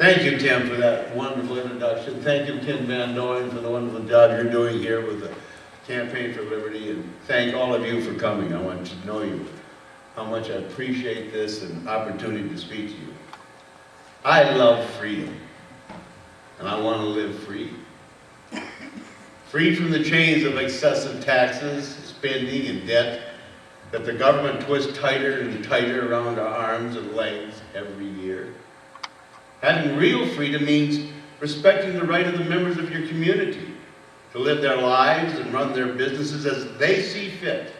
Thank you, Tim, for that wonderful introduction. Thank you, Tim Van Doyen, for the wonderful job you're doing here with the Campaign for Liberty, and thank all of you for coming. I want you to know you, how much I appreciate this and opportunity to speak to you. I love freedom, and I want to live free. Free from the chains of excessive taxes, spending, and debt that the government twists tighter and tighter around our arms and legs every year. Having real freedom means respecting the right of the members of your community to live their lives and run their businesses as they see fit,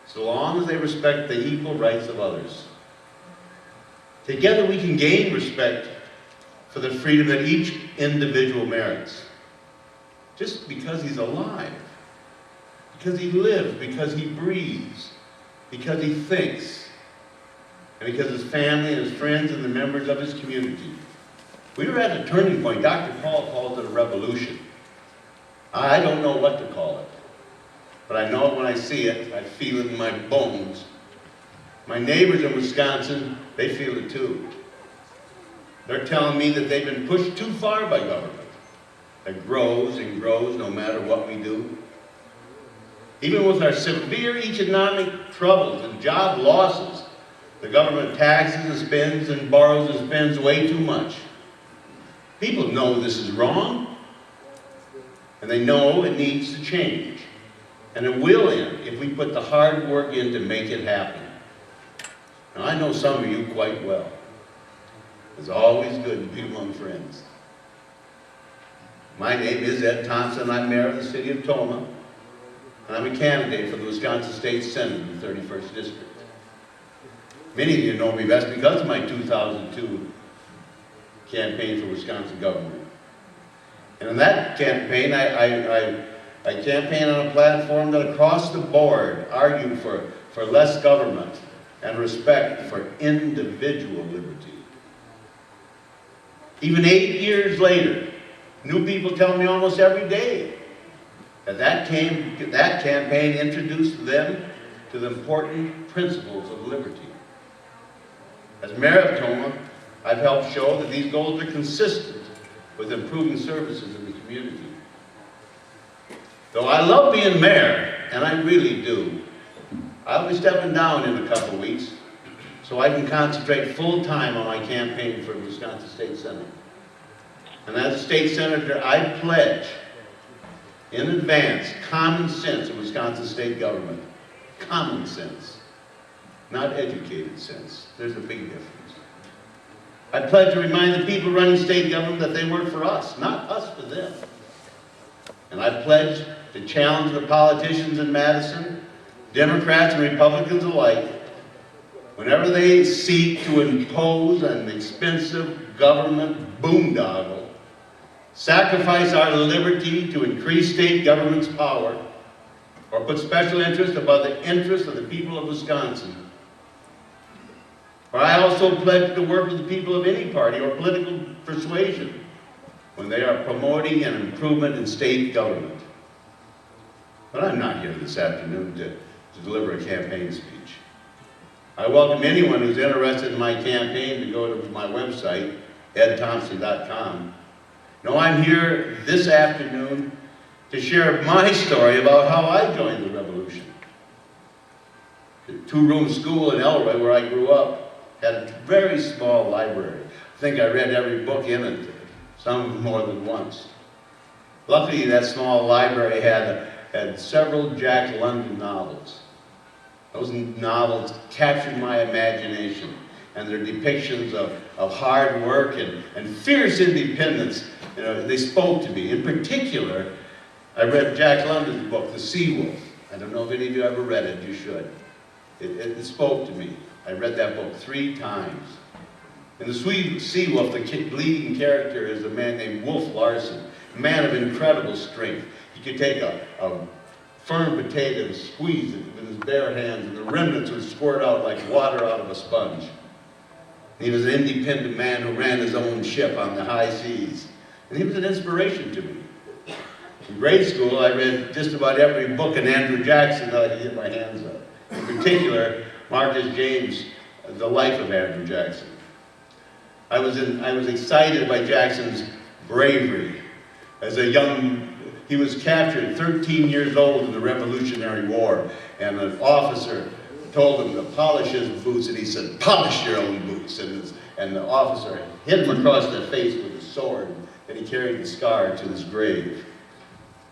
so long as they respect the equal rights of others. Together we can gain respect for the freedom that each individual merits. Just because he's alive, because he lives, because he breathes, because he thinks, and because his family and his friends and the members of his community. We were at a turning point. Dr. Paul calls it a revolution. I don't know what to call it, but I know it when I see it. I feel it in my bones. My neighbors in Wisconsin, they feel it too. They're telling me that they've been pushed too far by government. That grows and grows no matter what we do. Even with our severe economic troubles and job losses, the government taxes and spends and borrows and spends way too much. People know this is wrong, and they know it needs to change. And it will end if we put the hard work in to make it happen. Now, I know some of you quite well. It's always good to be among friends. My name is Ed Thompson. I'm mayor of the city of Toma, and I'm a candidate for the Wisconsin State Senate in the 31st District. Many of you know me best because of my 2002 campaign for Wisconsin government. And in that campaign, I campaigned on a platform that across the board argued for less government and respect for individual liberty. Even 8 years later, new people tell me almost every day that campaign introduced them to the important principles of liberty. As mayor of Toma, I've helped show that these goals are consistent with improving services in the community. Though I love being mayor, and I really do, I'll be stepping down in a couple weeks so I can concentrate full time on my campaign for Wisconsin State Senate. And as a state senator, I pledge in advance common sense in Wisconsin state government. Common sense, not educated sense. There's a big difference. I pledge to remind the people running state government that they work for us, not us for them. And I pledge to challenge the politicians in Madison, Democrats and Republicans alike, whenever they seek to impose an expensive government boondoggle, sacrifice our liberty to increase state government's power, or put special interest above the interests of the people of Wisconsin. For I also pledge to work with the people of any party or political persuasion when they are promoting an improvement in state government. But I'm not here this afternoon to deliver a campaign speech. I welcome anyone who's interested in my campaign to go to my website, edthompson.com. No, I'm here this afternoon to share my story about how I joined the revolution. The two-room school in Elroy, where I grew up, had a very small library. I think I read every book in it, some more than once. Luckily, that small library had several Jack London novels. Those novels captured my imagination, and their depictions of hard work and fierce independence, they spoke to me. In particular, I read Jack London's book, The Sea Wolf. I don't know if any of you ever read it. You should. It spoke to me. I read that book 3 times. In The Sea Wolf, the leading character is a man named Wolf Larson, a man of incredible strength. He could take a firm potato and squeeze it with his bare hands, and the remnants would squirt out like water out of a sponge. He was an independent man who ran his own ship on the high seas, and he was an inspiration to me. In grade school, I read just about every book in Andrew Jackson that I could get my hands on. In particular, Marcus James' The Life of Andrew Jackson. I was excited by Jackson's bravery. He was captured 13 years old in the Revolutionary War, and an officer told him to polish his boots, and he said, "Polish your own boots." And the officer hit him across the face with a sword, and he carried the scar to his grave.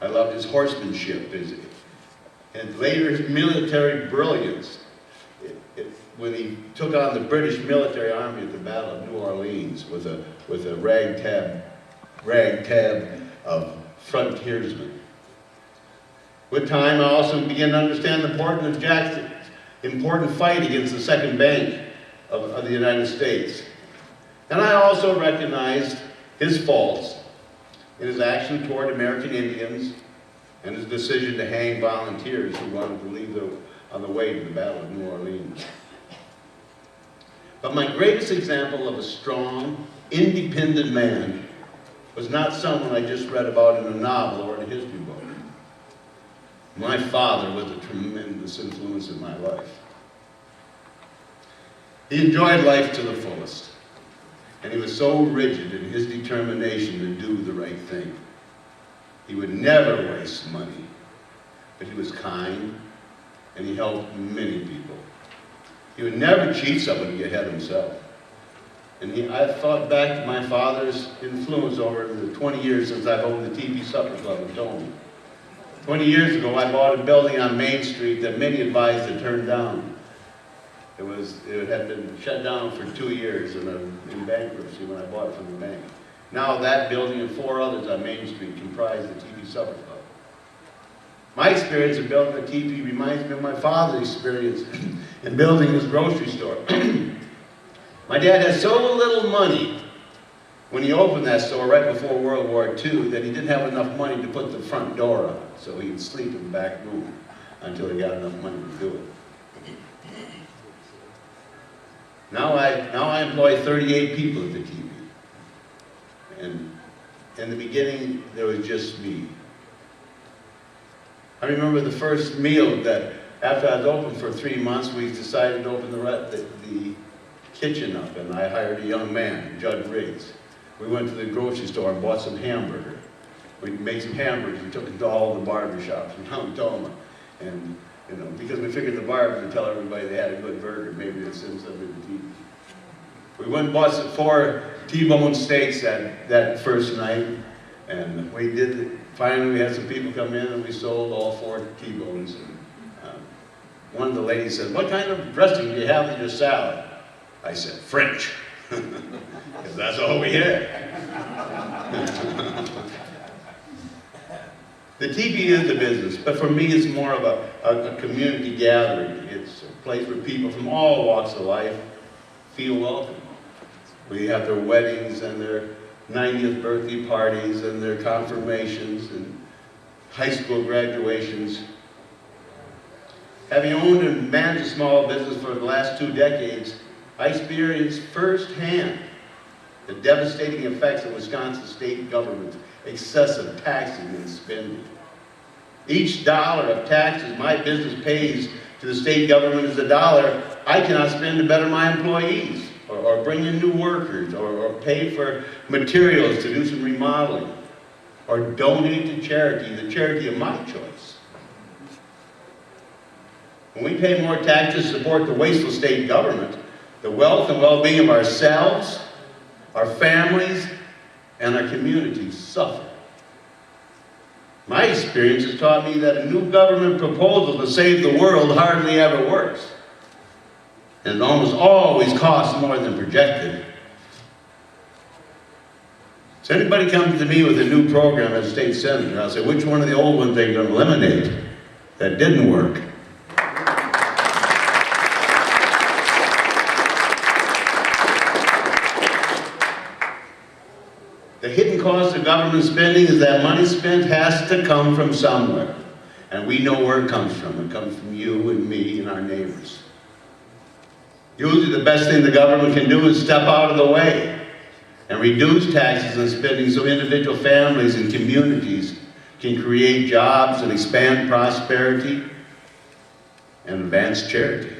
I loved his horsemanship, and later his military brilliance. When he took on the British military army at the Battle of New Orleans with a ragtag of frontiersmen. With time, I also began to understand the importance of Jackson's important fight against the Second Bank of the United States. And I also recognized his faults in his action toward American Indians and his decision to hang volunteers who wanted to leave on the way to the Battle of New Orleans. But my greatest example of a strong, independent man was not someone I just read about in a novel or in a history book. My father was a tremendous influence in my life. He enjoyed life to the fullest, and he was so rigid in his determination to do the right thing. He would never waste money, but he was kind, and he helped many people. He would never cheat someone to get ahead of himself. And I thought back to my father's influence over the 20 years since I've owned the TV Supper Club in Tony. 20 years ago, I bought a building on Main Street that many advised to turn down. It had been shut down for 2 years in bankruptcy when I bought it from the bank. Now that building and 4 others on Main Street comprise the TV Supper Club. My experience of building a TV reminds me of my father's experience in building his grocery store. My dad had so little money when he opened that store right before World War II that he didn't have enough money to put the front door on. So he would sleep in the back room until he got enough money to do it. Now I employ 38 people at the TV. And in the beginning, there was just me. I remember the first meal that, after I was open for 3 months, we decided to open the kitchen up, and I hired a young man, Judd Riggs. We went to the grocery store and bought some hamburger. We made some hamburgers and took it to all the barber shops around Toma. And, because we figured the barber would tell everybody they had a good burger, maybe they'd send somebody to TV. We went and bought 4 T-bone steaks that first night, and finally we had some people come in and we sold all 4 T-bones. One of the ladies said, "What kind of dressing do you have in your salad?" I said, "French," because that's all we had. The TV is a business, but for me it's more of a community gathering. It's a place where people from all walks of life feel welcome. We have their weddings and their 90th birthday parties and their confirmations and high school graduations. Having owned and managed a small business for the last 2 decades, I experienced firsthand the devastating effects of Wisconsin state government's excessive taxing and spending. Each dollar of taxes my business pays to the state government is a dollar I cannot spend to better my employees, or bring in new workers, or pay for materials to do some remodeling, or donate to charity, the charity of my choice. When we pay more taxes to support the wasteful state government, the wealth and well-being of ourselves, our families, and our communities suffer. My experience has taught me that a new government proposal to save the world hardly ever works. And it almost always costs more than projected. So anybody comes to me with a new program as state senator, I'll say, which one of the old ones are you going to eliminate that didn't work? The hidden cost of government spending is that money spent has to come from somewhere. And we know where it comes from. It comes from you and me and our neighbors. Usually the best thing the government can do is step out of the way and reduce taxes and spending so individual families and communities can create jobs and expand prosperity and advance charity.